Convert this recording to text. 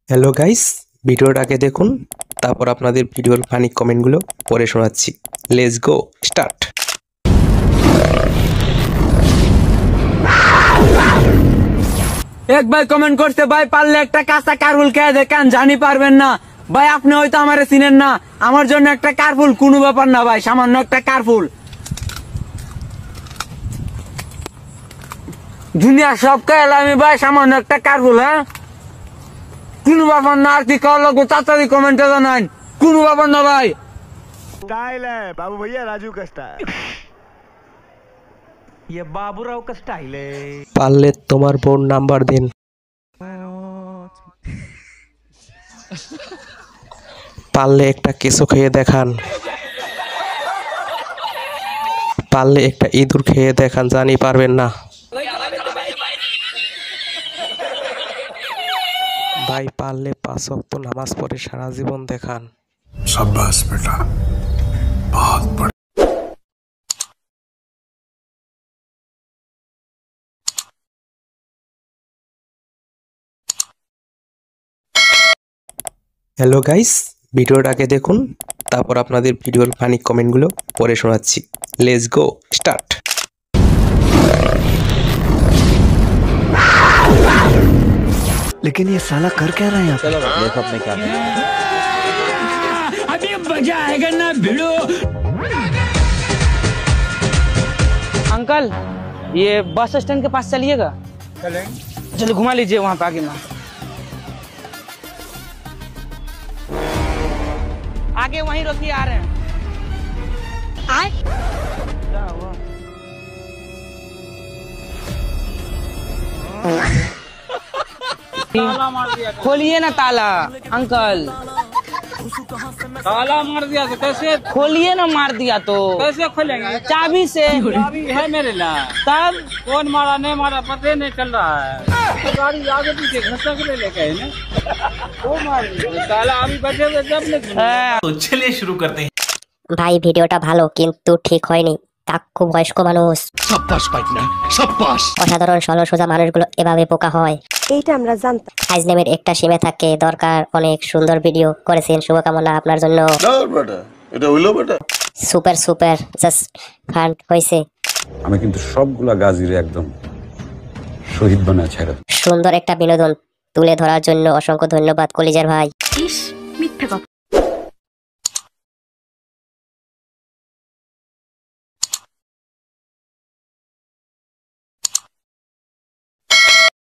Hello guys, ভিডিওটাকে দেখুন, তারপর আপনাদের ভিডিওর ফানি কমেন্টগুলো পড়ে শোনাচ্ছি। Let's go start. এক ভাই কমেন্ট করতে, ভাই পারলে একটা কাঁচা কারফুল খেয়ে দেখেন, জানি পারবেন না ভাই, আপনি হয়তো আমারে চিনেন না, আমার জন্য একটা কারফুল কোনো ব্যাপার না ভাই, সামান্য একটা কারফুল। দুনিয়া সব খেয়াল আমি ভাই, সামান্য একটা কারফুল, হ্যাঁ কোনো ব্যাপার না। আর কি খাওয়া লাগবে তাড়াতাড়ি কমেন্টে জানান, কোনো ব্যাপার না ভাই। स्टाइल है बाबू भैया, राजू का स्टाइल। ये बाबूराव का स्टाइल है। পারলে তোমার বোন নাম্বার দিন। পারলে একটা কেঁচো খেয়ে দেখান। পারলে একটা ইঁদুর খেয়ে দেখান, জানি পারবেন না ভাই। পারলে 5 ওয়াক্ত নামাজ পড়ে সারা জীবন দেখান। शाबाश बेटा, बहुत बड़ा। হ্যালো গাইস, ভিডিওটাকে দেখুন, তারপর আপনাদের ভিডিওর ফানি কমেন্টগুলো পড়ে শোনাচ্ছি। Let's go start. लेकिन ये साला कर क्या रहा है यहाँ पे? देखो अपने क्या अभी मजा आएगा ना भिड़ो। अंकल, ये बस स्टैंड के पास चलिएगा। चलो घुमा लीजिए वहाँ पे आगे में। आगे वहीं रोकिए, आ रहे हैं। क्या हुआ? खोलिए ना ताला अंकल। ताला मार दिया तो कैसे खोलिए ना, मार दिया तो कैसे खोलेंगे? चाबी से। चाबी है मेरे लिए। तब कौन मारा नहीं मारा पता ही नहीं चल रहा है। तो गाड़ी आगे पीछे घसक ले लेके है ना, वो मार दिया। ताला अभी बजे हुए जब नहीं। তো চলিए শুরু করতে हैं। ভাই ভিডিওটা ভালো কিন্তু ঠিক হয়নি। কাকু বয়স্ক মানুষ, অসাধারণ সরল সোজা মানুষগুলো এভাবে বোকা হয়, এইটা আমরা জানতাম। ফাইজলামের একটা সীমা থাকে, দরকার। অনেক সুন্দর ভিডিও করেছেন, শুভকামনা আপনার জন্য। সুপার সুপার জাস্ট ফান হয়েছে। আমি কিন্তু সবগুলা গাজিরে একদম শহীদ বানায় ছেড়ে দেব। সুন্দর একটা বিনোদন তুলে ধরার জন্য অসংখ্য ধন্যবাদ কলিজার ভাই। ইস, মিথ্যা কথা।